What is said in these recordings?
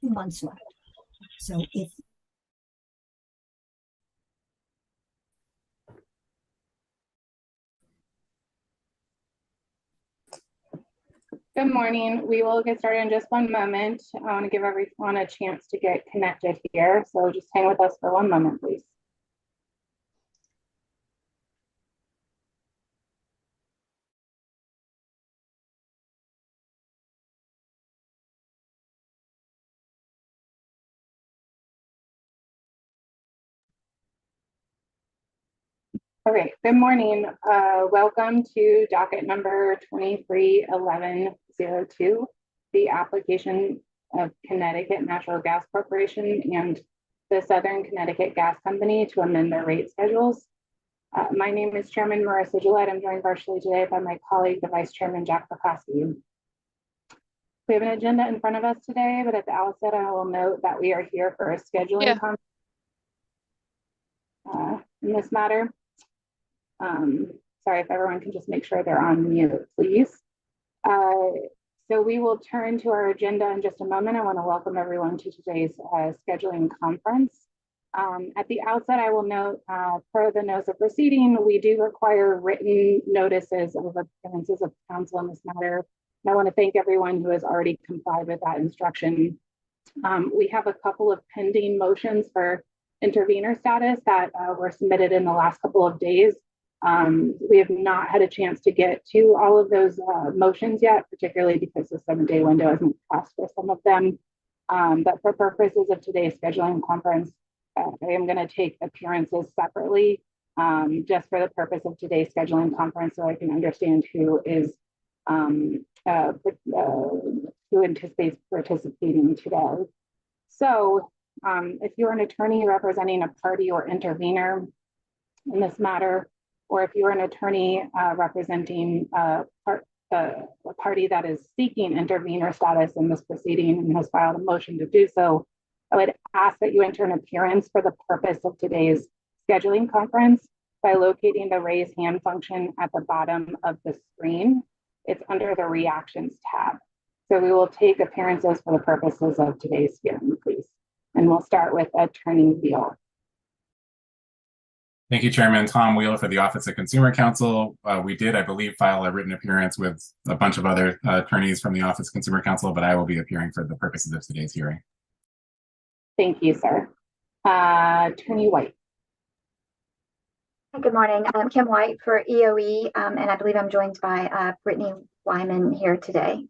Months left. So if Good morning. We will get started in just one moment. I want to give everyone a chance to get connected here. So just hang with us for one moment, please. Okay, good morning. Welcome to docket number 231102, the application of Connecticut Natural Gas Corporation and the Southern Connecticut Gas Company to amend their rate schedules. My name is Chairman Marissa Gillette. I'm joined virtually today by my colleague, the Vice Chairman, Jack Pekoski. We have an agenda in front of us today, but at the outset, I will note that we are here for a scheduling conference in this matter. Sorry if everyone can just make sure they're on mute, please. So we will turn to our agenda in just a moment. I want to welcome everyone to today's scheduling conference. At the outset, I will note, per the notice of proceeding, we do require written notices of appearances of counsel in this matter. And I want to thank everyone who has already complied with that instruction. We have a couple of pending motions for intervener status that were submitted in the last couple of days. We have not had a chance to get to all of those motions yet, particularly because the 7-day window hasn't passed for some of them. But for purposes of today's scheduling conference, I am going to take appearances separately, just for the purpose of today's scheduling conference, so I can understand who is who anticipates participating today. So if you're an attorney representing a party or intervener in this matter, or if you're an attorney representing a party that is seeking intervener status in this proceeding and has filed a motion to do so, I would ask that you enter an appearance for the purpose of today's scheduling conference by locating the raise hand function at the bottom of the screen. It's under the reactions tab. So we will take appearances for the purposes of today's hearing, please. And we'll start with Attorney Veal. Thank you, Chairman. Tom Wheeler for the Office of Consumer Counsel. We did, I believe, file a written appearance with a bunch of other attorneys from the Office of Consumer Counsel, but I will be appearing for the purposes of today's hearing. Thank you, sir. Attorney White. Good morning. I'm Kim White for EOE, and I believe I'm joined by Brittany Wyman here today.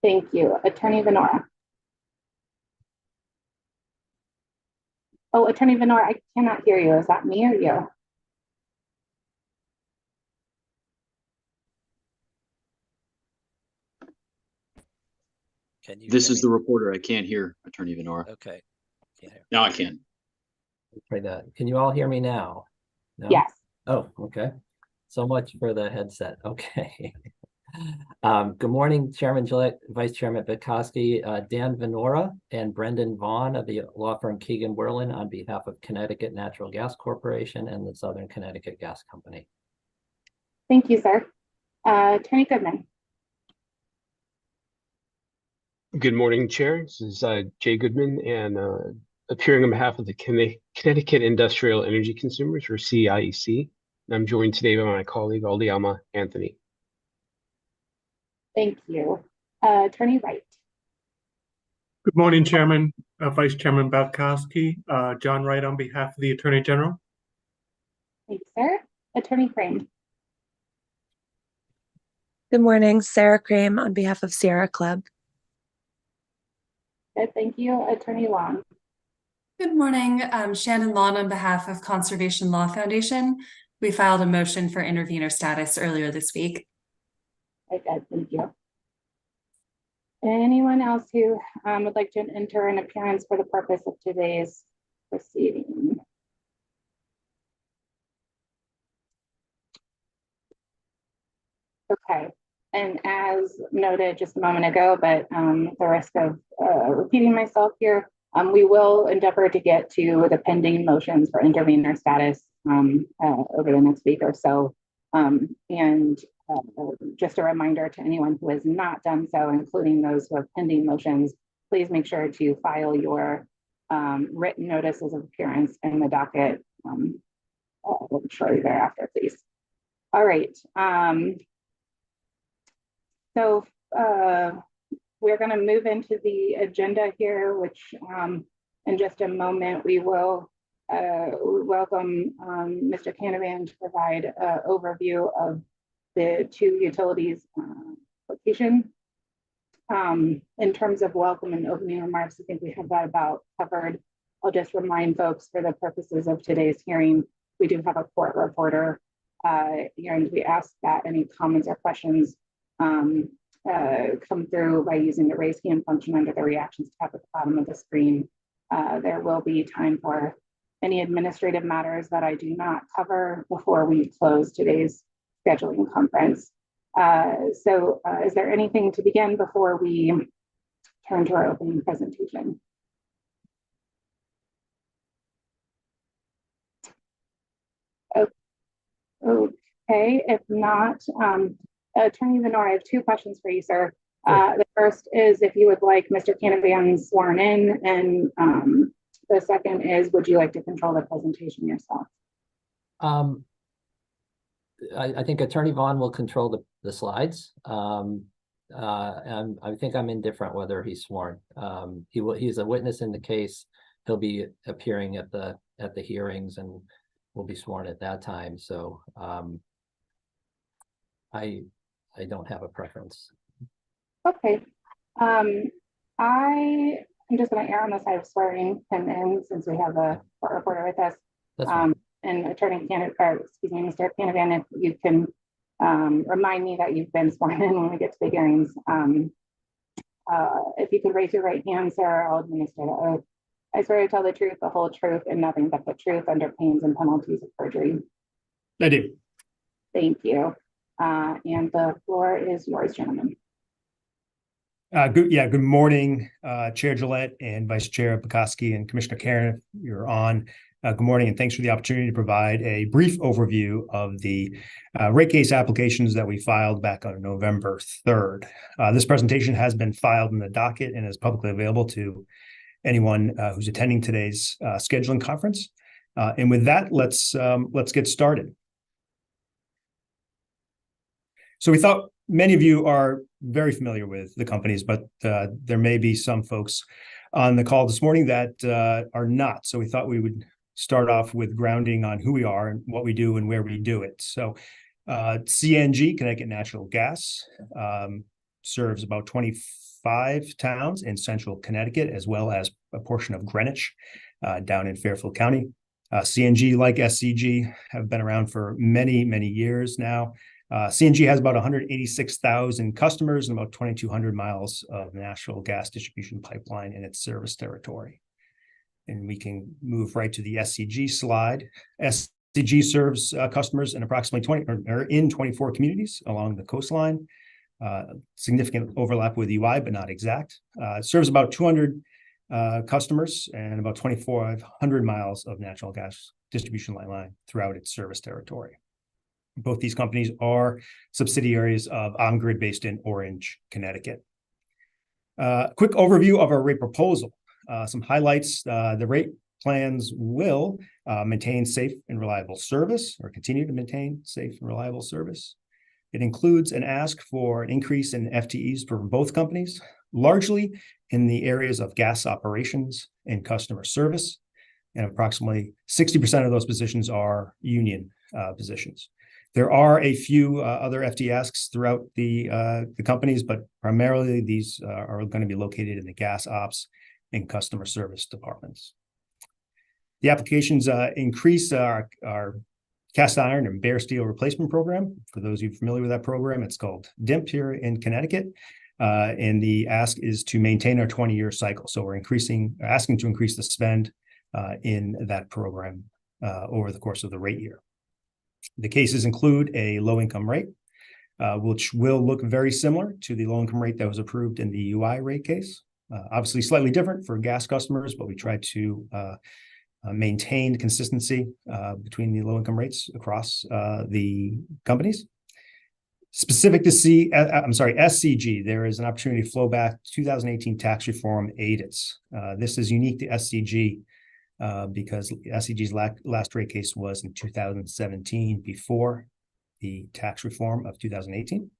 Thank you. Attorney Venora. Oh, Attorney Venora, I cannot hear you. Is that me or you? This is the reporter. I can't hear Attorney Venora. Okay. Now I can. Try that. Can you all hear me now? No? Yes. Oh, okay. So much for the headset. Okay. Good morning, Chairman Gillette, Vice Chairman Pekoski, Dan Venora and Brendan Vaughn of the law firm Keegan Werlin on behalf of Connecticut Natural Gas Corporation and the Southern Connecticut Gas Company. Thank you, sir. Attorney Goodman. Good morning, Chair. This is Jay Goodman, and appearing on behalf of the Connecticut Industrial Energy Consumers, or CIEC. And I'm joined today by my colleague, Aldiama Anthony. Thank you. Attorney Wright. Good morning, Chairman, Vice Chairman Pekoski, John Wright on behalf of the Attorney General. Thanks, sir. Attorney Crane. Good morning, Sarah Crane on behalf of Sierra Club. Good, thank you. Attorney Long. Good morning, Shannon Long on behalf of Conservation Law Foundation. We filed a motion for intervener status earlier this week. Very good, thank you. Anyone else who would like to enter an appearance for the purpose of today's proceeding? Okay, and as noted just a moment ago, but the risk of repeating myself here, we will endeavor to get to the pending motions for intervener status over the next week or so. And just a reminder to anyone who has not done so, including those who have pending motions, please make sure to file your written notices of appearance in the docket shortly thereafter, please. All right. So we're going to move into the agenda here, which in just a moment we will welcome Mr. Canavan to provide an overview of the two utilities location. In terms of welcome and opening remarks, I think we have that about covered. I'll just remind folks for the purposes of today's hearing, we do have a court reporter here, and we ask that any comments or questions come through by using the raise hand function under the reactions tab at the bottom of the screen. There will be time for any administrative matters that I do not cover before we close today's scheduling conference. So is there anything to begin before we turn to our opening presentation? Okay, if not, Attorney Venora, I have two questions for you, sir. The first is if you would like Mr. Canavan sworn in, and the second is, would you like to control the presentation yourself? I think Attorney Vaughn will control the slides. And I think I'm indifferent whether he's sworn. He's a witness in the case. He'll be appearing at the hearings and will be sworn at that time. So I don't have a preference. Okay. I'm just going to err on the side of swearing him in since we have a court reporter with us. And Attorney Canavan, excuse me, Mr. Canavan, if you can remind me that you've been sworn in when we get to the hearings. If you could raise your right hand, sir, I'll administer the oath. I swear to tell the truth, the whole truth, and nothing but the truth under pains and penalties of perjury. I do. Thank you. And the floor is yours, gentlemen. Good morning, Chair Gillette and Vice Chair Pekoski and Commissioner Karen, if you're on. Good morning, and thanks for the opportunity to provide a brief overview of the rate case applications that we filed back on November 3rd. This presentation has been filed in the docket and is publicly available to anyone who's attending today's scheduling conference. And with that, let's get started. So we thought many of you are very familiar with the companies, but there may be some folks on the call this morning that are not. So we thought we would start off with grounding on who we are and what we do and where we do it. So CNG, Connecticut Natural Gas, serves about 25 towns in central Connecticut, as well as a portion of Greenwich down in Fairfield County. CNG, like SCG, have been around for many, many years now. CNG has about 186,000 customers and about 2,200 miles of natural gas distribution pipeline in its service territory. And we can move right to the SCG slide. SCG serves customers in approximately 24 communities along the coastline. Significant overlap with UI, but not exact. It serves about 200 customers and about 2,400 miles of natural gas distribution line throughout its service territory. Both these companies are subsidiaries of OnGrid based in Orange, Connecticut. Quick overview of our rate proposal. Some highlights. The rate plans will maintain safe and reliable service, or continue to maintain safe and reliable service. It includes an ask for an increase in FTEs for both companies, largely in the areas of gas operations and customer service. And approximately 60% of those positions are union positions. There are a few other FTE asks throughout the companies, but primarily these are going to be located in the gas ops and customer service departments. The applications increase our cast iron and bare steel replacement program. For those of you familiar with that program, it's called DIMP here in Connecticut. And the ask is to maintain our 20-year cycle. So we're asking to increase the spend in that program over the course of the rate year. The cases include a low-income rate, which will look very similar to the low-income rate that was approved in the UI rate case. Obviously slightly different for gas customers, but we tried to maintained consistency between the low-income rates across the companies. Specific to SCG, there is an opportunity to flow back 2018 tax reform ADITs. This is unique to SCG because SCG's last rate case was in 2017 before the tax reform of 2018.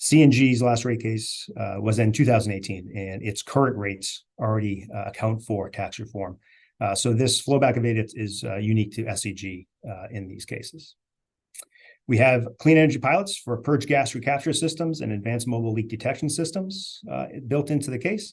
CNG's last rate case was in 2018, and its current rates already account for tax reform. So this flowback of ADITs is unique to SCG in these cases. We have clean energy pilots for purge gas recapture systems and advanced mobile leak detection systems built into the case.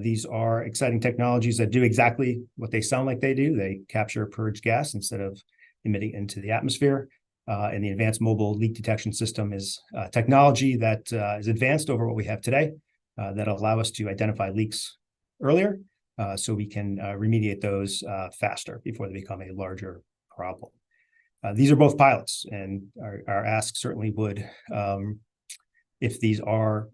These are exciting technologies that do exactly what they sound like they do. They capture purge gas instead of emitting into the atmosphere. And the advanced mobile leak detection system is technology that is advanced over what we have today that'll allow us to identify leaks earlier so we can remediate those faster before they become a larger problem. These are both pilots, and our ask certainly would, if these are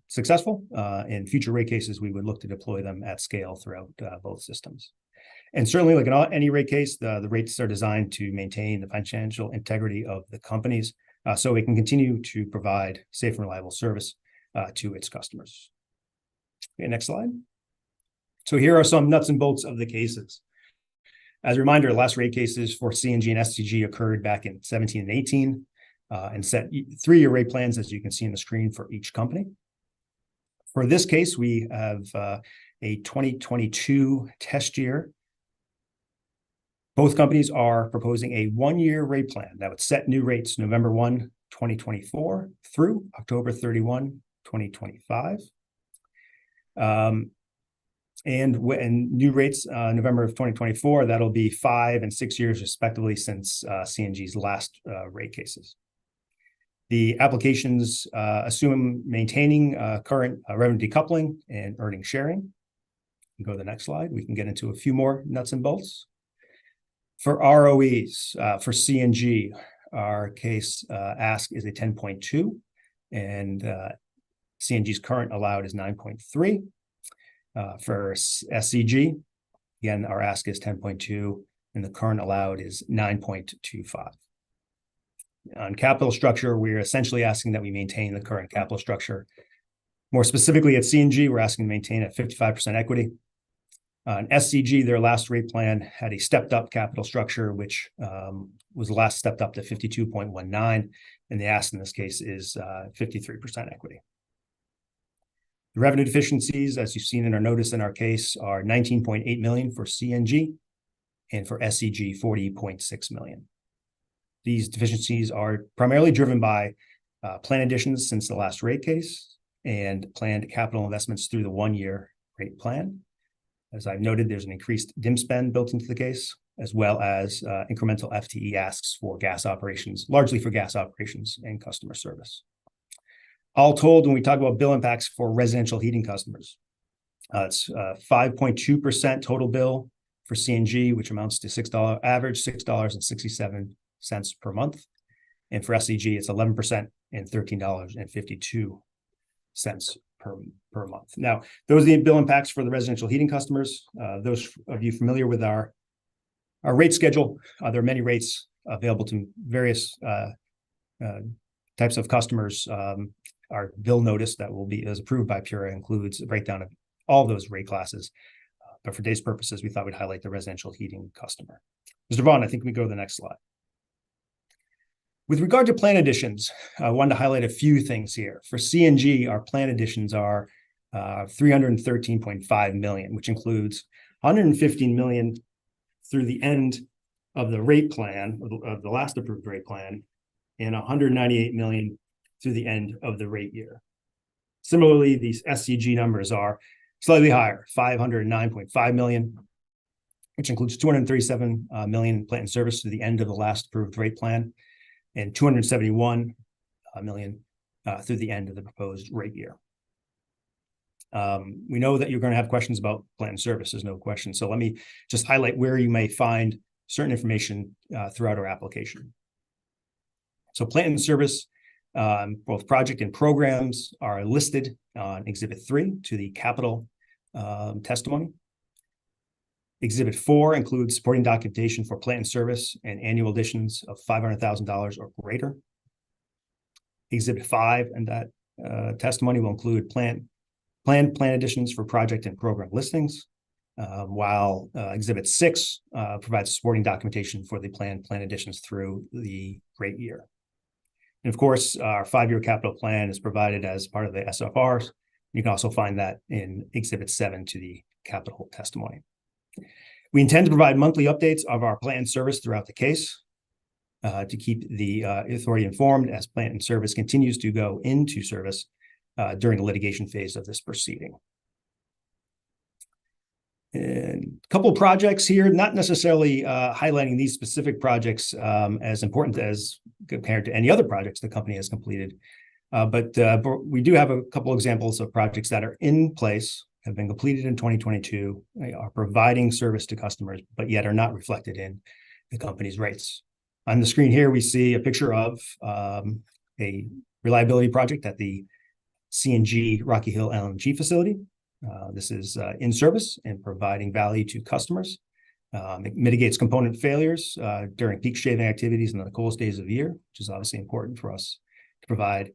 successful in future rate cases, we would look to deploy them at scale throughout both systems. And certainly, like in any rate case, the rates are designed to maintain the financial integrity of the companies so it can continue to provide safe and reliable service to its customers. Okay, next slide. So here are some nuts and bolts of the cases. As a reminder, last rate cases for CNG and SCG occurred back in 17 and 18 and set 3-year rate plans, as you can see on the screen, for each company. For this case, we have a 2022 test year. Both companies are proposing a 1-year rate plan that would set new rates November 1, 2024 through October 31, 2025. And when new rates, November of 2024, that'll be 5 and 6 years respectively since CNG's last rate cases. The applications assume maintaining current revenue decoupling and earning sharing. Go to the next slide. We can get into a few more nuts and bolts. For ROEs, for CNG, our case ask is a 10.2, and CNG's current allowed is 9.3. For SCG, again, our ask is 10.2, and the current allowed is 9.25. On capital structure, we're essentially asking that we maintain the current capital structure. More specifically, at CNG, we're asking to maintain at 55% equity. On SCG, their last rate plan had a stepped-up capital structure, which was last stepped up to 52.19, and the ask in this case is 53% equity. The revenue deficiencies, as you've seen in our notice in our case, are $19.8 million for CNG, and for SCG, $40.6 million. These deficiencies are primarily driven by plan additions since the last rate case and planned capital investments through the 1-year rate plan. As I've noted, there's an increased DIM spend built into the case, as well as incremental FTE asks for gas operations, largely for gas operations and customer service. All told, when we talk about bill impacts for residential heating customers, it's 5.2% total bill for CNG, which amounts to $6.67 per month. And for SCG, it's 11% and $13.52 per month. Now, those are the bill impacts for the residential heating customers. Those of you familiar with our rate schedule, there are many rates available to various types of customers. Our bill notice that will be as approved by PURA includes a breakdown of all those rate classes. But for today's purposes, we thought we'd highlight the residential heating customer. Mr. Vaughn, I think we go to the next slide. With regard to plan additions, I wanted to highlight a few things here. For CNG, our plan additions are $313.5 million, which includes $115 million through the end of the rate plan, of the last approved rate plan, and $198 million through the end of the rate year. Similarly, these SCG numbers are slightly higher, $509.5 million, which includes $237 million plant and service to the end of the last approved rate plan, and $271 million through the end of the proposed rate year. We know that you're going to have questions about plant and service, there's no question. So let me just highlight where you may find certain information throughout our application. So plant and service, both project and programs, are listed on Exhibit 3 to the capital testimony. Exhibit 4 includes supporting documentation for plant and service and annual additions of $500,000 or greater. Exhibit 5 and that testimony will include planned plan additions for project and program listings, while Exhibit 6 provides supporting documentation for the plan additions through the great year. And of course, our 5-year capital plan is provided as part of the SFRs. You can also find that in Exhibit 7 to the capital testimony. We intend to provide monthly updates of our plant and service throughout the case to keep the authority informed as plant and service continues to go into service during the litigation phase of this proceeding. And a couple of projects here, not necessarily highlighting these specific projects as important as compared to any other projects the company has completed. But we do have a couple examples of projects that are in place, have been completed in 2022, are providing service to customers, but yet are not reflected in the company's rates. On the screen here, we see a picture of a reliability project at the CNG Rocky Hill LNG facility. This is in service and providing value to customers. It mitigates component failures during peak shaving activities in the coolest days of the year, which is obviously important for us to provide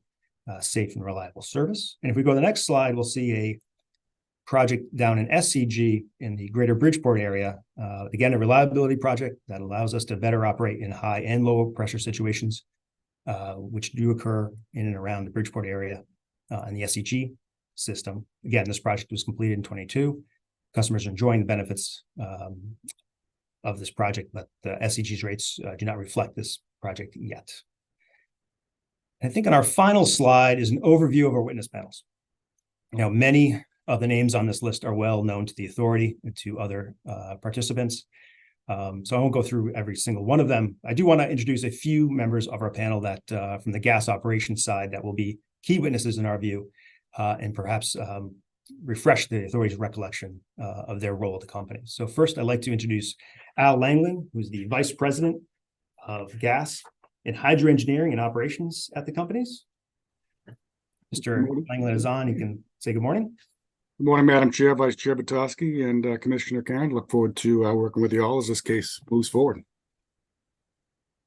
safe and reliable service. And if we go to the next slide, we'll see a project down in SCG in the greater Bridgeport area. Again, a reliability project that allows us to better operate in high and low pressure situations, which do occur in and around the Bridgeport area and the SCG system. Again, this project was completed in 22. Customers are enjoying the benefits of this project, but the SCG's rates do not reflect this project yet. I think on our final slide is an overview of our witness panels. Now, many of the names on this list are well known to the authority and to other participants. So I won't go through every single one of them. I do want to introduce a few members of our panel that from the gas operations side that will be key witnesses in our view, and perhaps refresh the authority's recollection of their role at the company. So first, I'd like to introduce Al Langland, who's the Vice President of Gas and Hydro Engineering and Operations at the companies. Mr. Langland is on. You can say good morning. Good morning, Madam Chair, Vice Chair Butowski, and Commissioner Karen. Look forward to working with you all as this case moves forward.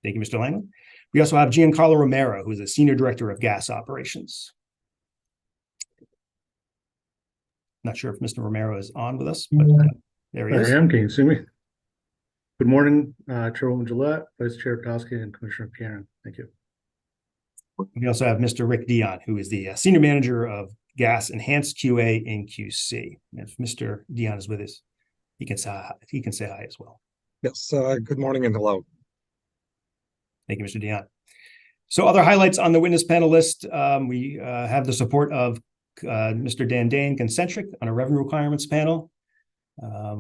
Thank you, Mr. Langland. We also have Giancarlo Romero, who is the Senior Director of Gas Operations. Not sure if Mr. Romero is on with us, but there he is. I am. Can you see me? Good morning, Chairwoman Gillette, Vice Chair Butowski, and Commissioner Karen. Thank you. We also have Mr. Rick Dion, who is the Senior Manager of Gas Enhanced QA and QC. And if Mr. Dion is with us, he can say hi as well. Yes. Good morning and hello. Thank you, Mr. Dion. So other highlights on the witness panel list, we have the support of Mr. Dan Dane Concentric on a revenue requirements panel.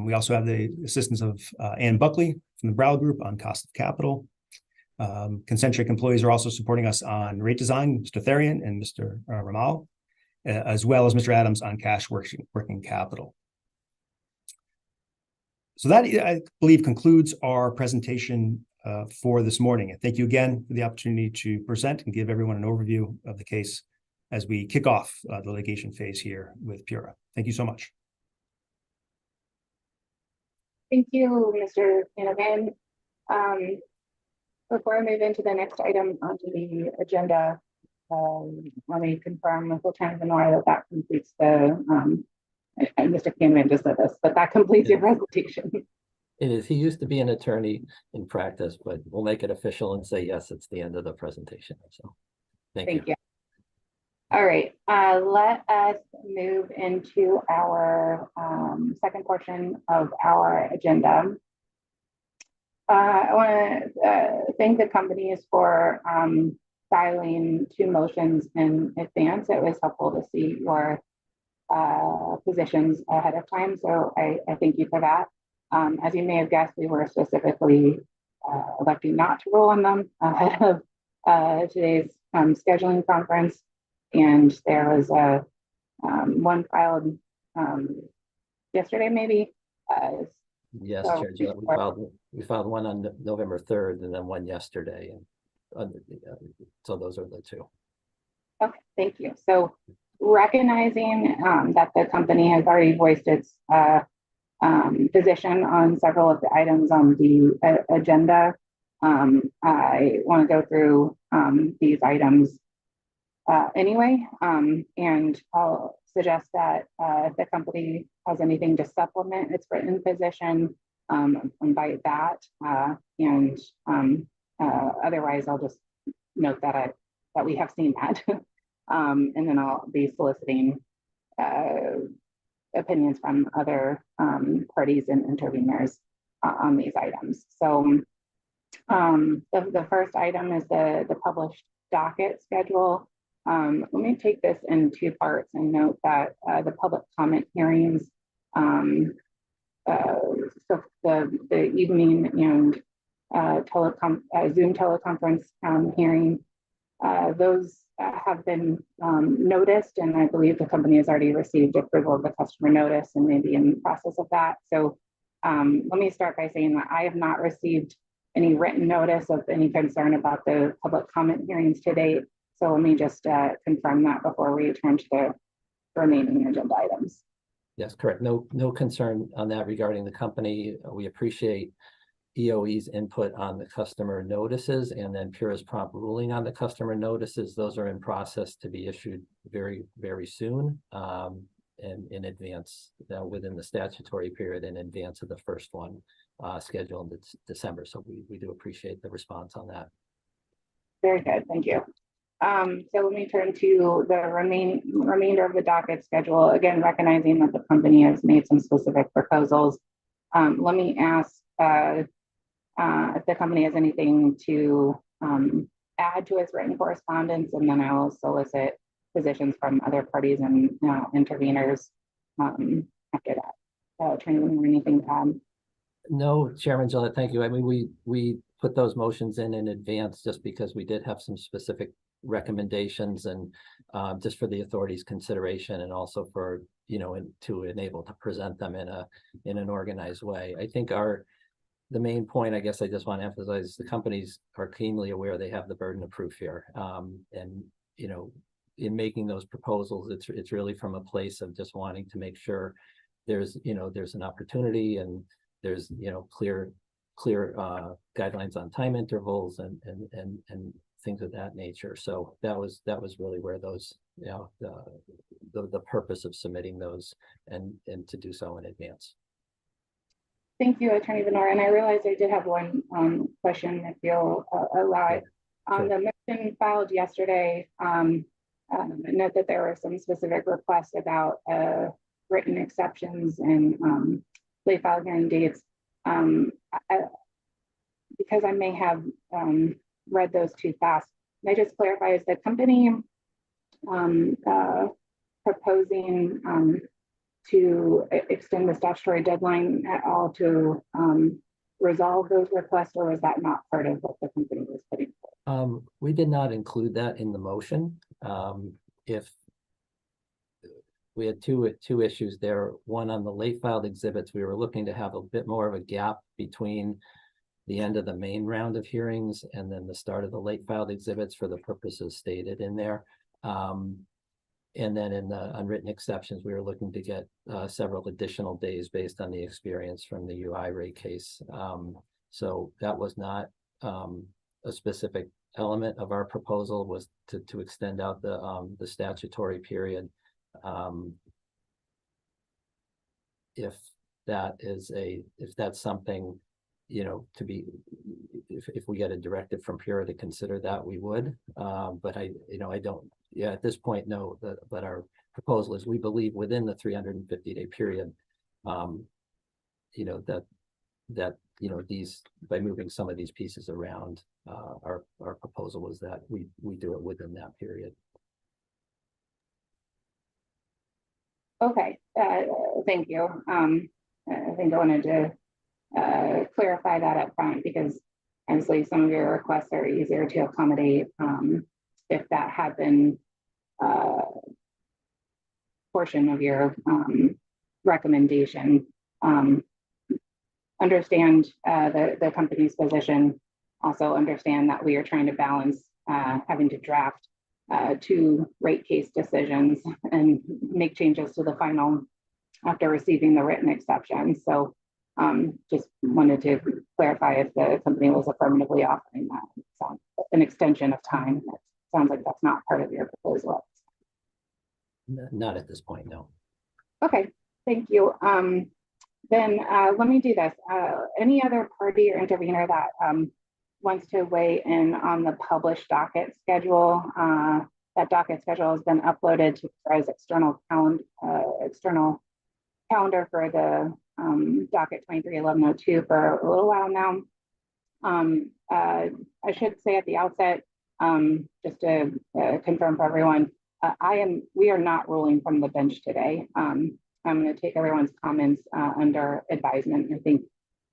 We also have the assistance of Ann Buckley from the Brow Group on cost of capital. Concentric employees are also supporting us on rate design, Mr. Therian and Mr. Ramal, as well as Mr. Adams on cash working capital. So that, I believe, concludes our presentation for this morning. And thank you again for the opportunity to present and give everyone an overview of the case as we kick off the litigation phase here with PURA. Thank you so much. Thank you, Mr. Canavan. Before I move into the next item onto the agenda, let me confirm with Lieutenant Venora that completes the, and Mr. Canavan just said this, but that completes your presentation. It is. He used to be an attorney in practice, but we'll make it official and say, yes, it's the end of the presentation. So thank you. All right, let us move into our second portion of our agenda. I want to thank the companies for filing 2 motions in advance. It was helpful to see your positions ahead of time, so I thank you for that. As you may have guessed, we were specifically electing not to rule on them ahead of today's scheduling conference. And there was one filed yesterday, maybe. Yes, so Chair, we filed one on November 3rd and then one yesterday. And so those are the 2. Okay, thank you. So recognizing that the company has already voiced its position on several of the items on the agenda. I want to go through these items anyway, and I'll suggest that if the company has anything to supplement its written position, invite that, and otherwise I'll just note that we have seen that, and then I'll be soliciting opinions from other parties and interveners on these items. So the first item is the published docket schedule. Let me take this in two parts and note that the public comment hearings, so the evening and Zoom teleconference hearing, those have been noticed, and I believe the company has already received approval of the customer notice and may be in the process of that. So let me start by saying that I have not received any written notice of any concern about the public comment hearings to date. So let me just confirm that before we turn to the remaining agenda items. Yes, correct. No concern on that regarding the company. We appreciate EOE's input on the customer notices and then Pura's prompt ruling on the customer notices. Those are in process to be issued very, very soon, and in advance, within the statutory period, in advance of the first one scheduled in December. So we do appreciate the response on that. Very good, thank you. So let me turn to the remainder of the docket schedule. Again, recognizing that the company has made some specific proposals. Let me ask if the company has anything to add to its written correspondence, and then I will solicit positions from other parties and interveners after that. Training or anything to add? No, Chairman Gillette, thank you. I mean, we put those motions in advance just because we did have some specific recommendations, and just for the authority's consideration, and also for, to enable to present them in an organized way. I think the main point, I guess I just want to emphasize, the companies are keenly aware they have the burden of proof here. And, in making those proposals, it's really from a place of just wanting to make sure there's an opportunity, and there's, clear guidelines on time intervals and things of that nature. So that was really where those, the purpose of submitting those and to do so in advance. Thank you, Attorney Venora. And I realize I did have one question, if you'll allow it. On the motion filed yesterday, note that there were some specific requests about written exceptions and late file hearing dates. Because I may have read those too fast, can I just clarify, is the company proposing to extend the statutory deadline at all to resolve those requests, or is that not part of what the company was putting forward? We did not include that in the motion. If we had two issues there, one on the late filed exhibits, we were looking to have a bit more of a gap between the end of the main round of hearings and then the start of the late filed exhibits for the purposes stated in there. And then in the unwritten exceptions, we were looking to get several additional days based on the experience from the UI rate case. So that was not a specific element of our proposal, was to extend out the statutory period. If that's something, to be, if we get a directive from Pura to consider that, we would. But I don't. Yeah, at this point, no. But our proposal is, we believe within the 350-day period, that these, by moving some of these pieces around, our proposal was that we do it within that period. Okay, thank you. I think I wanted to clarify that up front, because obviously some of your requests are easier to accommodate if that had been portion of your recommendation. Understand the company's position. Also understand that we are trying to balance having to draft 2 rate case decisions and make changes to the final after receiving the written exception. So just wanted to clarify if the company was affirmatively offering that. So an extension of time. It sounds like that's not part of your proposal. Not at this point, no. Okay, thank you. Then let me do this. Any other party or intervener that wants to weigh in on the published docket schedule? That docket schedule has been uploaded to as external calendar for the docket 231102 for a little while now. I should say at the outset, just to confirm for everyone, we are not ruling from the bench today. I'm going to take everyone's comments under advisement. I think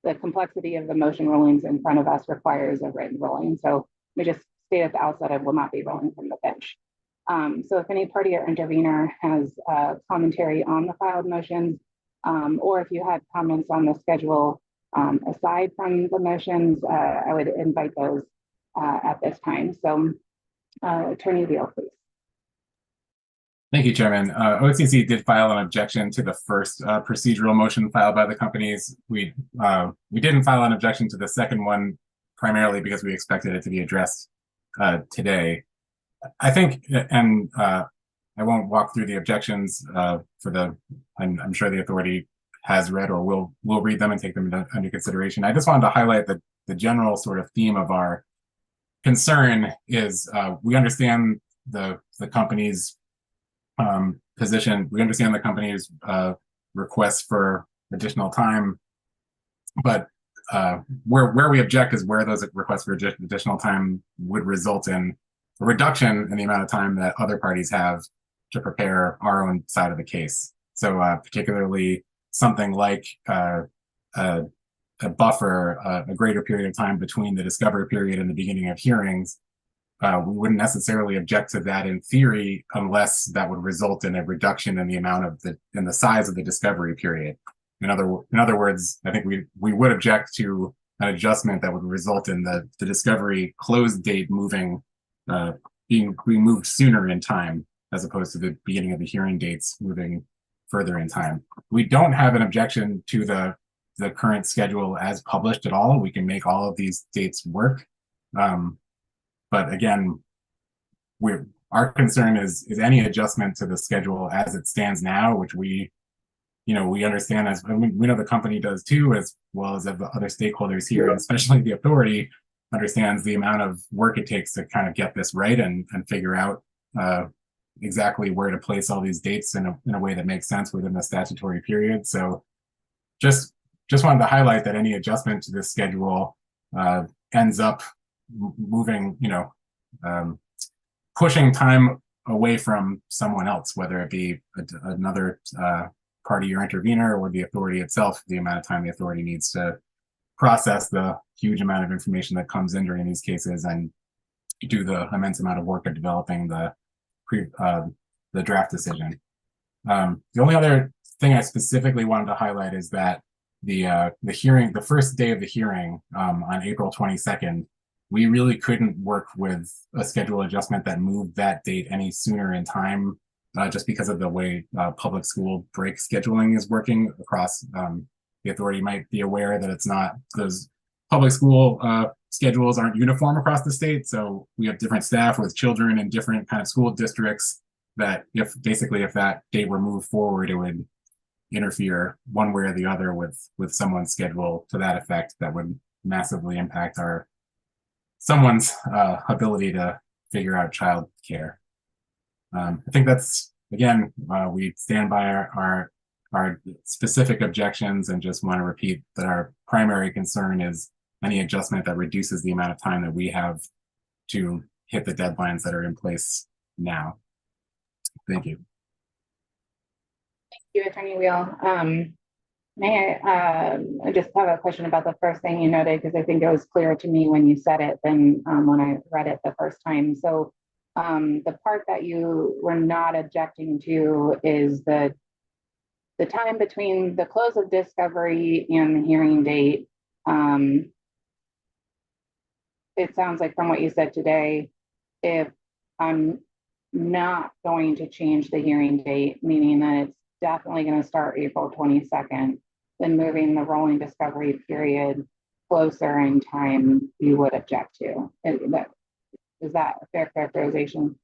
the complexity of the motion rulings in front of us requires a written ruling. So we just state at the outset, I will not be ruling from the bench. So if any party or intervener has commentary on the filed motions, or if you had comments on the schedule aside from the motions, I would invite those at this time. So Attorney Veal, please. Thank you, Chairman. OCC did file an objection to the first procedural motion filed by the companies. We didn't file an objection to the second one primarily because we expected it to be addressed today. I think, and I won't walk through the objections I'm sure the authority has read or will read them and take them under consideration. I just wanted to highlight the general sort of theme of our concern is we understand the company's position. We understand the company's request for additional time, but where we object is where those requests for additional time would result in a reduction in the amount of time that other parties have to prepare our own side of the case. So particularly something like a buffer, a greater period of time between the discovery period and the beginning of hearings. We wouldn't necessarily object to that in theory unless that would result in a reduction in the amount of in the size of the discovery period. In other words, I think we would object to an adjustment that would result in the discovery close date being moved sooner in time as opposed to the beginning of the hearing dates moving further in time. We don't have an objection to the current schedule as published at all. We can make all of these dates work. But again, our concern is any adjustment to the schedule as it stands now, which we understand we know the company does too, as well as the other stakeholders here, and especially the authority understands the amount of work it takes to kind of get this right and figure out exactly where to place all these dates in a way that makes sense within the statutory period. So just wanted to highlight that any adjustment to this schedule ends up moving, pushing time away from someone else, whether it be another party or intervener or the authority itself, the amount of time the authority needs to process the huge amount of information that comes in during these cases and do the immense amount of work of developing the draft decision. The only other thing I specifically wanted to highlight is that the first day of the hearing on April 22nd, we really couldn't work with a schedule adjustment that moved that date any sooner in time, just because of the way public school break scheduling is working across. The authority might be aware that it's not, those public school schedules aren't uniform across the state. So we have different staff with children in different kind of school districts that if that date were moved forward, it would interfere one way or the other with someone's schedule to that effect that would massively impact someone's ability to figure out child care. I think that's, again, we stand by our specific objections and just want to repeat that our primary concern is any adjustment that reduces the amount of time that we have to hit the deadlines that are in place now. Thank you. Thank you, Attorney Veal. May I just have a question about the first thing you noted, because I think it was clearer to me when you said it than when I read it the first time. So the part that you were not objecting to is the time between the close of discovery and the hearing date. It sounds like from what you said today, if I'm not going to change the hearing date, meaning that it's definitely going to start April 22nd, then moving the rolling discovery period closer in time, you would object to. Is that a fair characterization?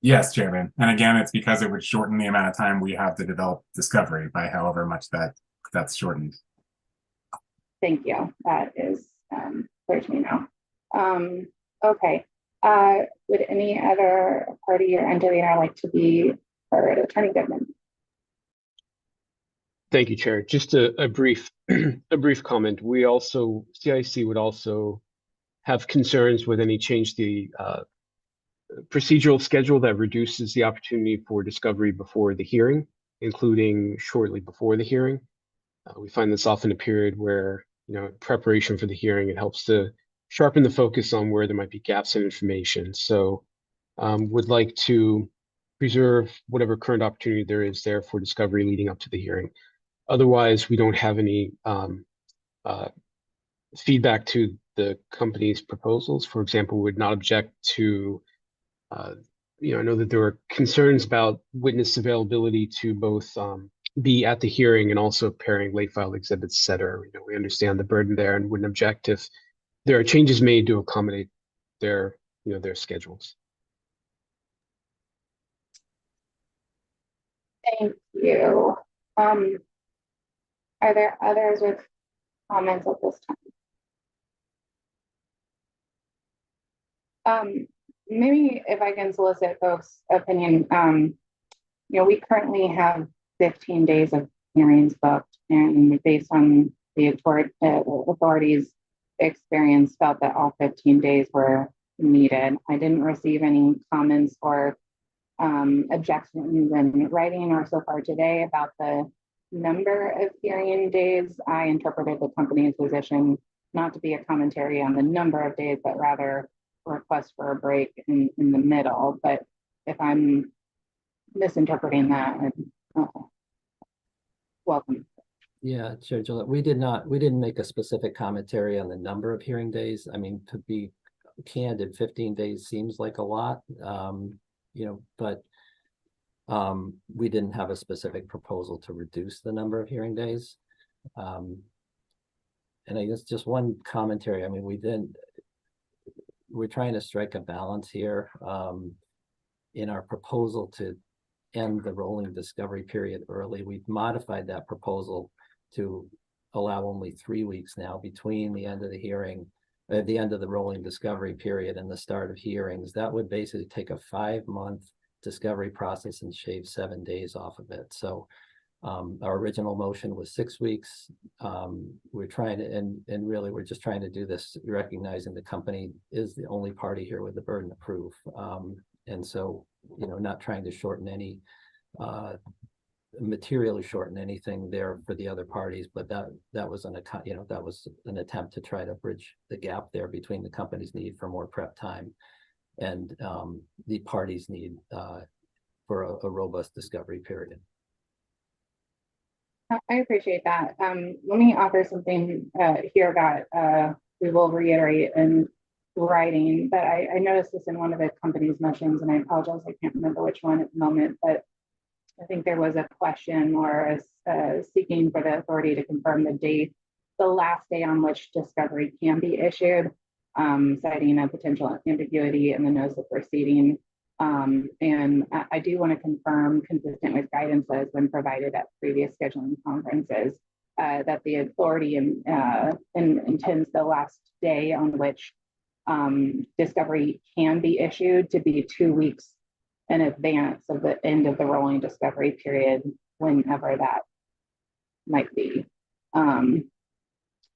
Yes, Chairman. And again, it's because it would shorten the amount of time we have to develop discovery by however much that's shortened. Thank you. That is clear to me now. Okay. Would any other party or entity like to be heard? Attorney Goodman. Thank you, Chair. Just a brief a brief comment. We also, CIC would also have concerns with any change to the procedural schedule that reduces the opportunity for discovery before the hearing, including shortly before the hearing. We find this often a period where, preparation for the hearing, it helps to sharpen the focus on where there might be gaps in information. So would like to preserve whatever current opportunity there is there for discovery leading up to the hearing. Otherwise, we don't have any feedback to the company's proposals. For example, we would not object to, I know that there were concerns about witness availability to both be at the hearing and also preparing late file exhibits, et cetera. We understand the burden there and wouldn't object if there are changes made to accommodate their schedules. Thank you. Are there others with comments at this time? Maybe if I can solicit folks' opinion, we currently have 15 days of hearings booked, and based on the authorities' experience, felt that all 15 days were needed. I didn't receive any comments or objections in writing or so far today about the number of hearing days. I interpreted the company's position not to be a commentary on the number of days, but rather a request for a break in the middle. But if I'm misinterpreting that, welcome. Yeah, Chair Gillette, we didn't make a specific commentary on the number of hearing days. I mean, to be candid, 15 days seems like a lot, but we didn't have a specific proposal to reduce the number of hearing days. And I guess just one commentary. I mean, we're trying to strike a balance here in our proposal to end the rolling discovery period early. We've modified that proposal to allow only 3 weeks now between the end of the hearing, the end of the rolling discovery period and the start of hearings. That would basically take a 5-month discovery process and shave 7 days off of it. So our original motion was 6 weeks. We're trying to, and really we're just trying to do this recognizing the company is the only party here with the burden of proof. And so, not trying to shorten any, materially shorten anything there for the other parties, but that was an attempt to try to bridge the gap there between the company's need for more prep time and the parties' need for a robust discovery period. I appreciate that. Let me offer something here that we will reiterate in writing, but I noticed this in one of the company's motions, and I apologize, I can't remember which one at the moment, but I think there was a question or seeking for the authority to confirm the last day on which discovery can be issued, citing a potential ambiguity in the notice of proceeding. And I do want to confirm, consistent with guidance that has been provided at previous scheduling conferences, that the authority intends the last day on which discovery can be issued to be 2 weeks in advance of the end of the rolling discovery period, whenever that might be.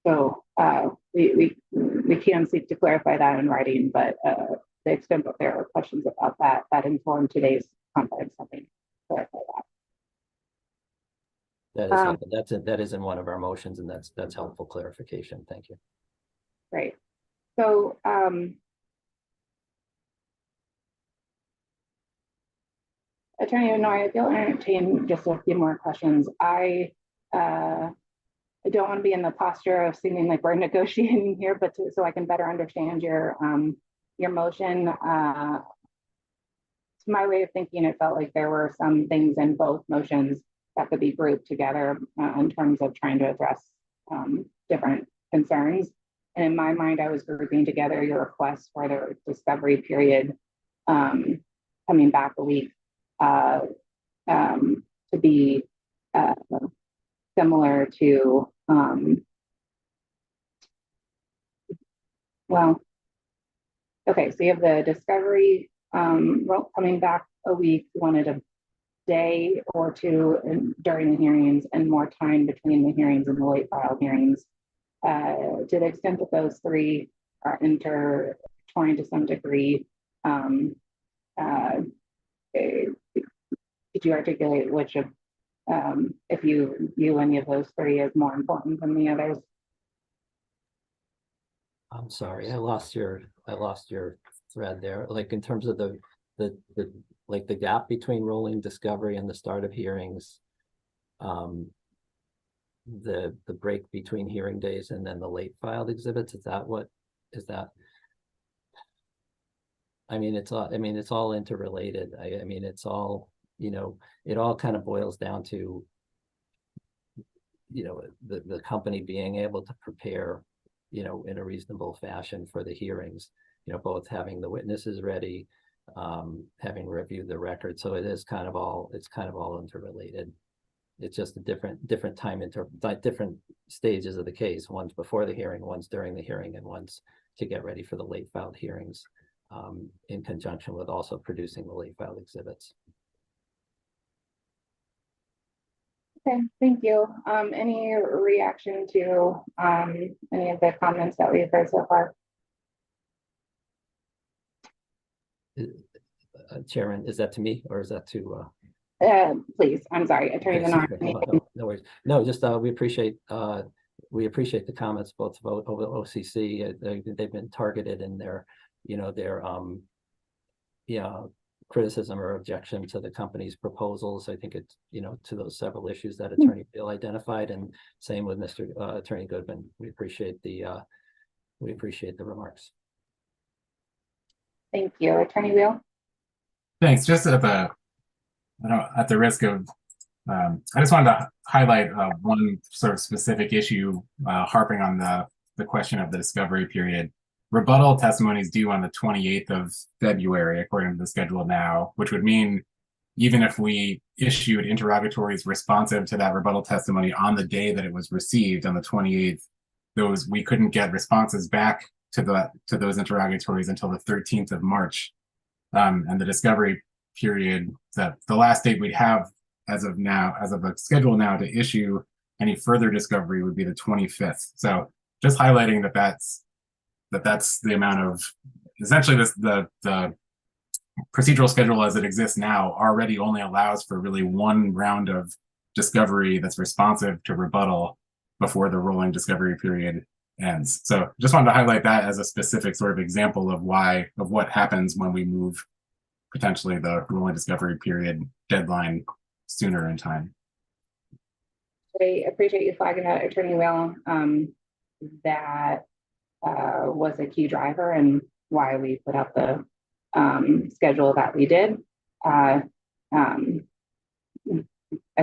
So we can seek to clarify that in writing, but the extent that there are questions about that informed today's conference, I think clarify that. That is in one of our motions, and that's helpful clarification. Thank you. Great. So Attorney Inouye, if you'll entertain just a few more questions. I don't want to be in the posture of seeming like we're negotiating here, but so I can better understand your motion. To my way of thinking, it felt like there were some things in both motions that could be grouped together in terms of trying to address different concerns. And in my mind, I was grouping together your requests for the discovery period coming back a week to be similar to, well, okay, so you have the discovery coming back a week. You wanted a day or two during the hearings and more time between the hearings and the late file hearings. To the extent that those three are intertwined to some degree, could you articulate which of, if you view any of those three as more important than the others? I'm sorry, I lost your thread there. Like in terms of the like the gap between rolling discovery and the start of hearings, the break between hearing days and then the late filed exhibits. Is that what is that? I mean, it's all interrelated. I mean, it's all, you know, it all kind of boils down to, you know, the company being able to prepare, you know, in a reasonable fashion for the hearings, you know, both having the witnesses ready, having reviewed the record. So it is kind of all, it's kind of all interrelated. It's just a different time different stages of the case. One's before the hearing, one's during the hearing, and one's to get ready for the late filed hearings, in conjunction with also producing the late filed exhibits. Okay, thank you. Any reaction to any of the comments that we've heard so far? Chairman, is that to me or is that to? Please, I'm sorry, Attorney Venora. No worries. No, just we appreciate the comments both over OCC. They've been targeted in their, you know, their criticism or objection to the company's proposals. I think it's, you know, to those several issues that Attorney Beal identified, and same with Mr. Attorney Goodman. We appreciate the remarks. Thank you, Attorney Beal. Thanks. Just at the risk of, I just wanted to highlight one sort of specific issue, harping on the question of the discovery period. Rebuttal testimony is due on the 28th of February, according to the schedule now, which would mean even if we issued interrogatories responsive to that rebuttal testimony on the day that it was received on the 28th, we couldn't get responses back to those interrogatories until the 13th of March. And the discovery period, that the last date we'd have as of the schedule now to issue any further discovery would be the 25th. So just highlighting that's the amount of, essentially the procedural schedule as it exists now already only allows for really one round of discovery that's responsive to rebuttal before the rolling discovery period ends. So just wanted to highlight that as a specific sort of example of what happens when we move potentially the rolling discovery period deadline sooner in time. I appreciate you flagging that, Attorney Beal. That was a key driver and why we put out the schedule that we did. As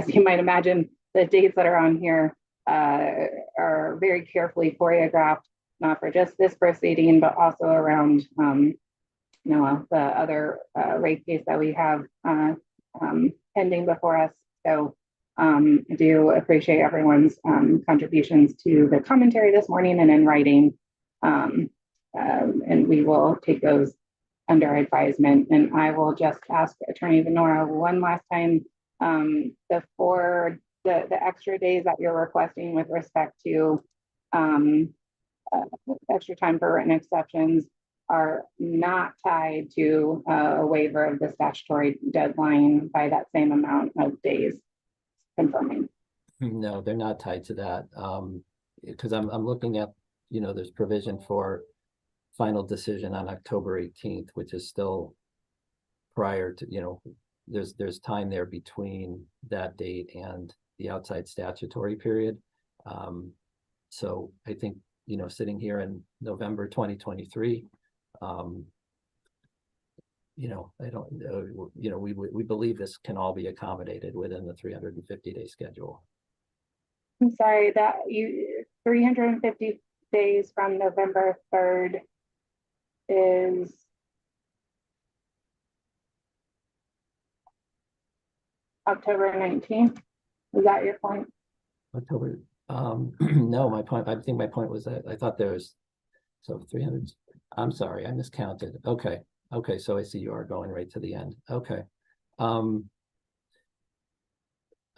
you might imagine, the dates that are on here are very carefully choreographed, not for just this proceeding, but also around the other rate case that we have pending before us. So I do appreciate everyone's contributions to the commentary this morning and in writing. And we will take those under advisement. And I will just ask Attorney Venora one last time, for the extra days that you're requesting with respect to extra time for written exceptions are not tied to a waiver of the statutory deadline by that same amount of days. Confirming. No, they're not tied to that. Because I'm looking at, you know, there's provision for final decision on October 18th, which is still prior to, you know, there's time there between that date and the outside statutory period. So I think, you know, sitting here in November 2023, I don't know, we believe this can all be accommodated within the 350-day schedule. I'm sorry that 350 days from November 3rd is October 19th. Is that your point? October, no, my point, I think my point was that I thought there was, so 300, I'm sorry, I miscounted. Okay, so I see you are going right to the end. Okay. I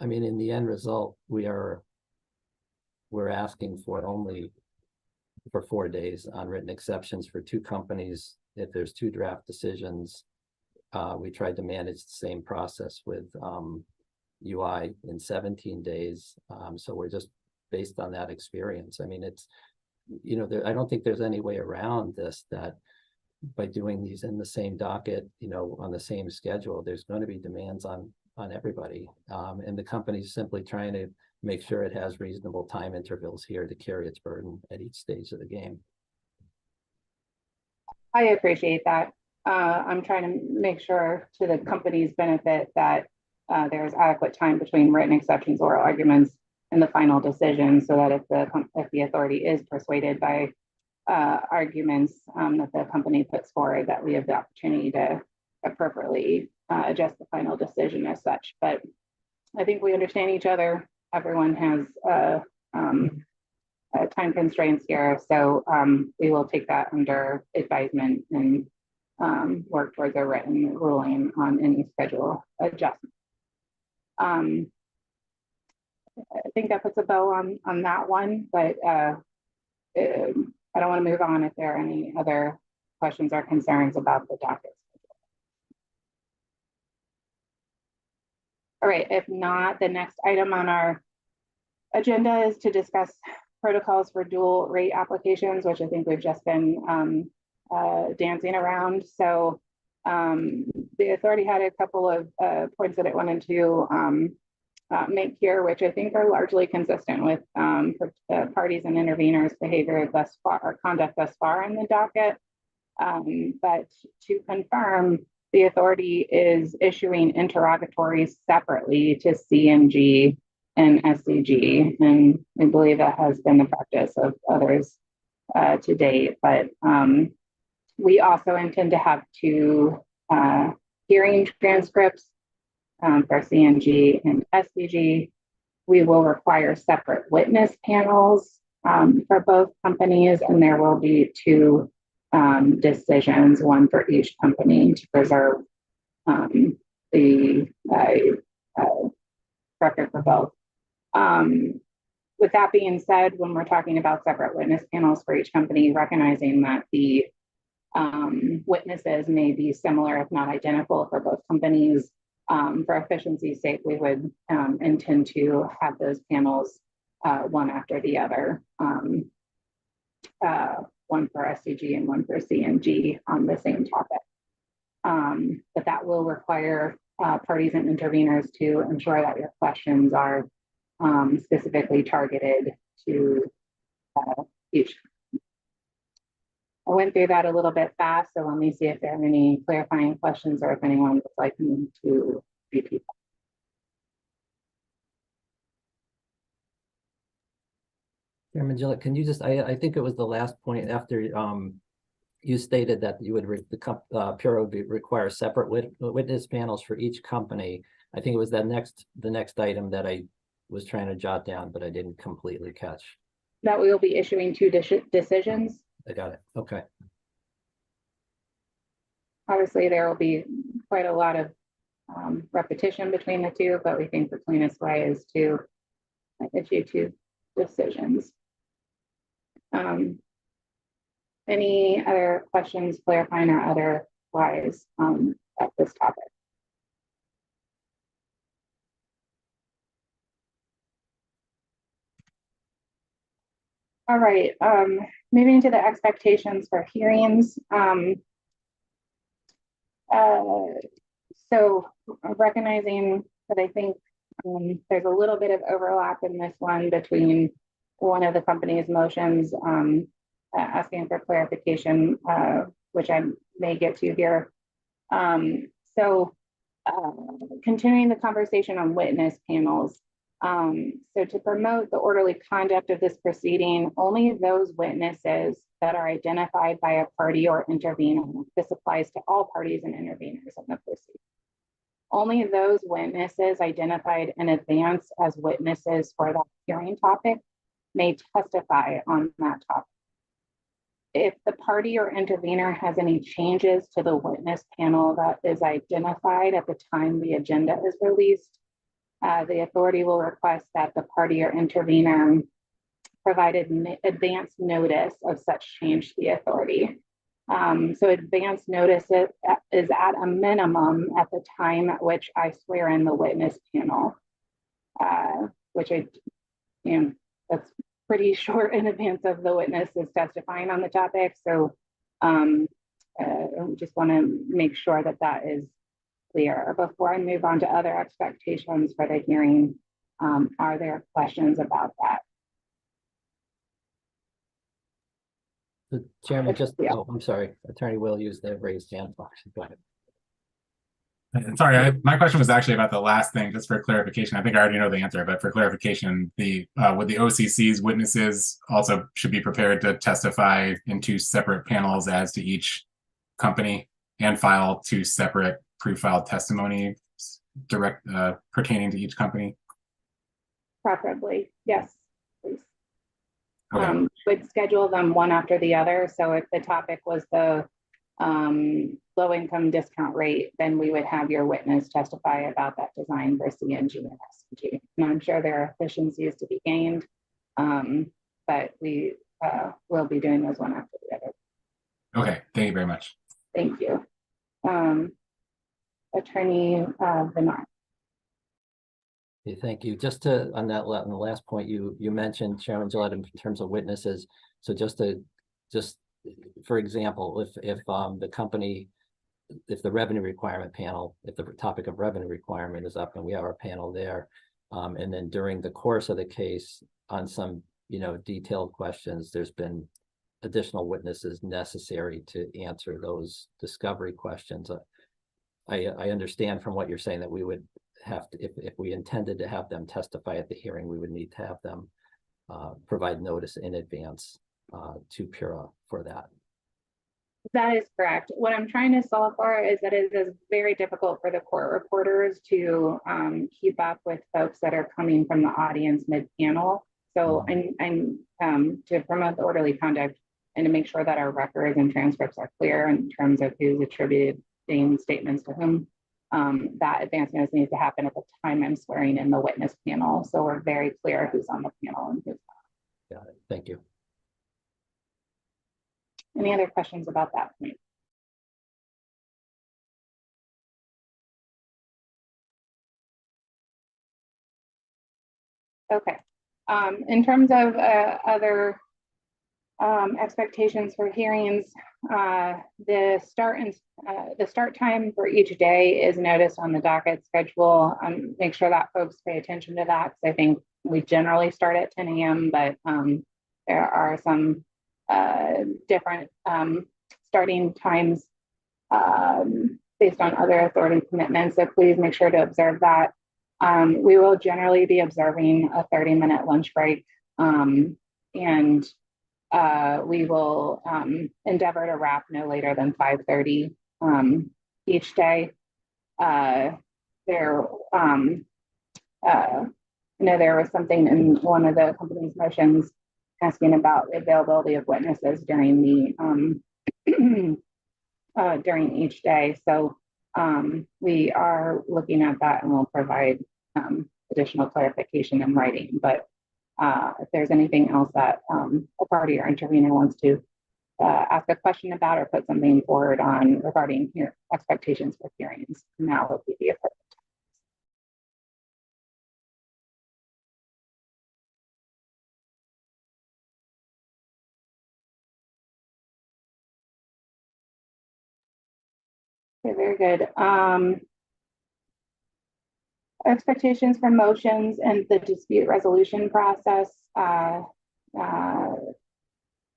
mean, in the end result, we're asking for only for 4 days on written exceptions for 2 companies. If there's 2 draft decisions, we tried to manage the same process with UI in 17 days. So we're just based on that experience. I mean, it's, I don't think there's any way around this, that by doing these in the same docket, on the same schedule, there's going to be demands on everybody. And the company's simply trying to make sure it has reasonable time intervals here to carry its burden at each stage of the game. I appreciate that. I'm trying to make sure, to the company's benefit, that there's adequate time between written exceptions, oral arguments, and the final decision, so that if the authority is persuaded by arguments that the company puts forward, that we have the opportunity to appropriately adjust the final decision as such. But I think we understand each other. Everyone has time constraints here, so we will take that under advisement and work towards a written ruling on any schedule adjustment. I think that puts a bow on that one, but I don't want to move on if there are any other questions or concerns about the docket. All right, if not, the next item on our agenda is to discuss protocols for dual rate applications, which I think we've just been dancing around. So the authority had a couple of points that it wanted to make here, which I think are largely consistent with parties and interveners' behavior thus far, or conduct thus far in the docket. But to confirm, the authority is issuing interrogatories separately to CNG and SCG, and we believe that has been the practice of others to date. But we also intend to have 2 hearing transcripts for CNG and SCG. We will require separate witness panels for both companies, and there will be 2 decisions, one for each company, to preserve the record for both. With that being said, when we're talking about separate witness panels for each company, recognizing that the witnesses may be similar, if not identical, for both companies, for efficiency's sake, we would intend to have those panels one after the other, one for SCG and one for CNG on the same topic. But that will require parties and interveners to ensure that your questions are specifically targeted to each. I went through that a little bit fast, so let me see if there are any clarifying questions or if anyone would like me to repeat. Chairman Gillett, can you just, I think it was the last point after you stated that you would, the Bureau would require separate witness panels for each company. I think it was the next item that I was trying to jot down, but I didn't completely catch. That we will be issuing 2 decisions. I got it. Okay. Obviously, there will be quite a lot of repetition between the 2, but we think the cleanest way is to issue 2 decisions. Any other questions, clarifying or otherwise at this topic? All right, moving to the expectations for hearings. So recognizing that I think there's a little bit of overlap in this one between one of the company's motions asking for clarification, which I may get to here. So continuing the conversation on witness panels. So to promote the orderly conduct of this proceeding, only those witnesses that are identified by a party or intervener, this applies to all parties and interveners in the proceeding. Only those witnesses identified in advance as witnesses for that hearing topic may testify on that topic. If the party or intervener has any changes to the witness panel that is identified at the time the agenda is released, the authority will request that the party or intervener provided advance notice of such change to the authority. So advance notice is at a minimum at the time at which I swear in the witness panel, which that's pretty short in advance of the witness is testifying on the topic. So I just want to make sure that that is clear. Before I move on to other expectations for the hearing, are there questions about that? The chairman just, oh, I'm sorry, Attorney Will used the raised hand function. Go ahead. Sorry, my question was actually about the last thing, just for clarification. I think I already know the answer, but for clarification, would the OCC's witnesses also should be prepared to testify in 2 separate panels as to each company and file 2 separate pre-filed testimony pertaining to each company? Preferably, yes, please. Okay. Would schedule them one after the other. So if the topic was the low income discount rate, then we would have your witness testify about that design for CNG and SNG. And I'm sure there are efficiencies to be gained, but we will be doing those one after the other. Okay, thank you very much. Thank you. Attorney Venora. Okay, thank you. Just to on the last point you mentioned, Chairman Gillette, in terms of witnesses. So just for example, if the company, if the revenue requirement panel, if the topic of revenue requirement is up and we have our panel there, and then during the course of the case on some detailed questions, there's been additional witnesses necessary to answer those discovery questions. I understand from what you're saying that we would have to, if we intended to have them testify at the hearing, we would need to have them provide notice in advance to PURA for that. That is correct. What I'm trying to solve for is that it is very difficult for the court reporters to keep up with folks that are coming from the audience mid-panel. So I'm to promote the orderly conduct and to make sure that our records and transcripts are clear in terms of who's attributing statements to whom. That advance notice needs to happen at the time I'm swearing in the witness panel. So we're very clear who's on the panel and who's not. Got it. Thank you. Any other questions about that point? Okay. In terms of other expectations for hearings, the start time for each day is noticed on the docket schedule. Make sure that folks pay attention to that, because I think we generally start at 10 a.m., but there are some different starting times based on other authority commitments. So please make sure to observe that. We will generally be observing a 30-minute lunch break, and we will endeavor to wrap no later than 5:30 each day. I know there was something in one of the company's motions asking about the availability of witnesses during the during each day. So we are looking at that, and we'll provide additional clarification in writing. But if there's anything else that a party or intervener wants to ask a question about or put something forward on regarding expectations for hearings, now would be the appropriate. Okay, very good. Expectations for motions and the dispute resolution process.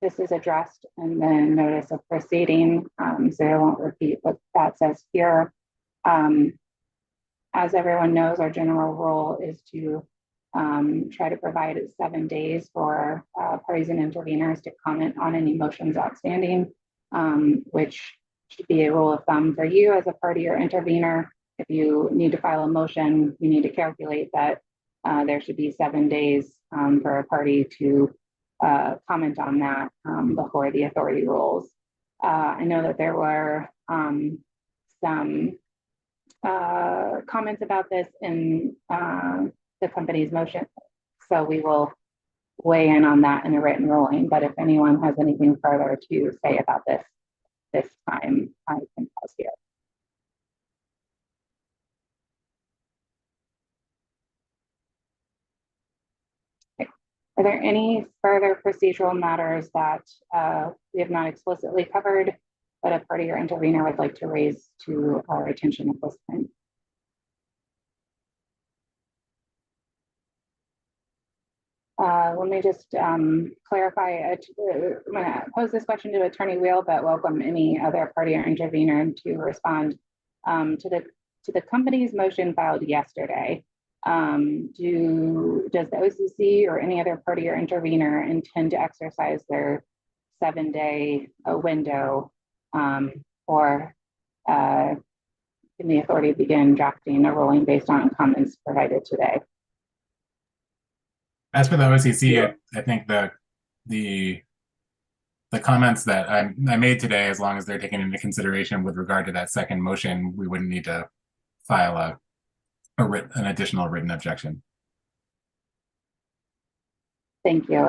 this is addressed in the notice of proceeding, so I won't repeat what that says here. As everyone knows, our general rule is to try to provide 7 days for parties and interveners to comment on any motions outstanding, which should be a rule of thumb for you as a party or intervener. If you need to file a motion, you need to calculate that there should be 7 days for a party to comment on that before the authority rules. I know that there were some comments about this in the company's motion, so we will weigh in on that in a written ruling. But if anyone has anything further to say about this time, I can pause here. Are there any further procedural matters that we have not explicitly covered that a party or intervener would like to raise to our attention at this time? Let me just clarify. I'm going to pose this question to Attorney Wheel, but welcome any other party or intervener to respond to the company's motion filed yesterday. Does the OCC or any other party or intervener intend to exercise their 7-day window or can the authority begin drafting a ruling based on comments provided today? As for the OCC, I think the comments that I made today, as long as they're taken into consideration with regard to that second motion, we wouldn't need to file an additional written objection. Thank you.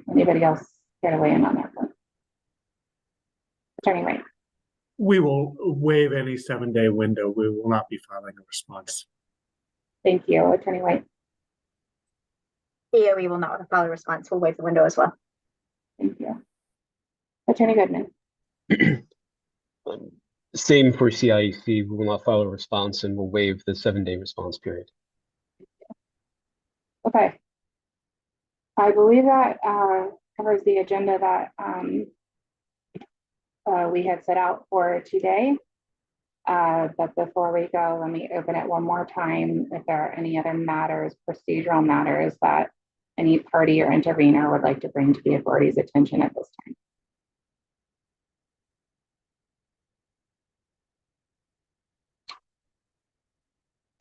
Anybody else care to weigh in on that one? Attorney Wright. We will waive any 7-day window. We will not be filing a response. Thank you. Attorney White. EOE will not file a response. We'll waive the window as well. Thank you. Attorney Goodman. Same for CIEC. We will not file a response and we'll waive the 7-day response period. Okay. I believe that covers the agenda that we had set out for today. But before we go, let me open it one more time. If there are any other matters, procedural matters that any party or intervener would like to bring to the authority's attention at this time.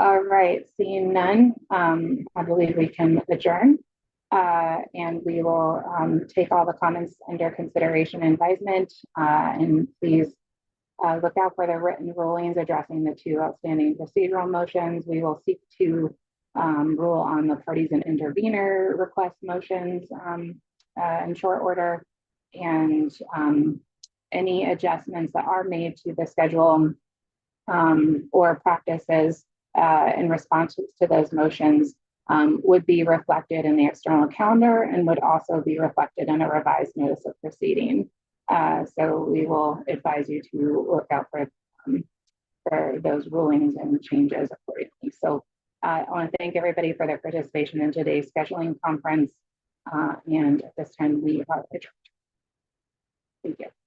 All right, seeing none, I believe we can adjourn. And we will take all the comments under consideration and advisement. And please look out for the written rulings addressing the 2 outstanding procedural motions. We will seek to rule on the parties and intervener request motions in short order. And any adjustments that are made to the schedule or practices in response to those motions would be reflected in the external calendar and would also be reflected in a revised notice of proceeding. So we will advise you to look out for those rulings and changes accordingly. So I want to thank everybody for their participation in today's scheduling conference. And at this time, we are adjourned.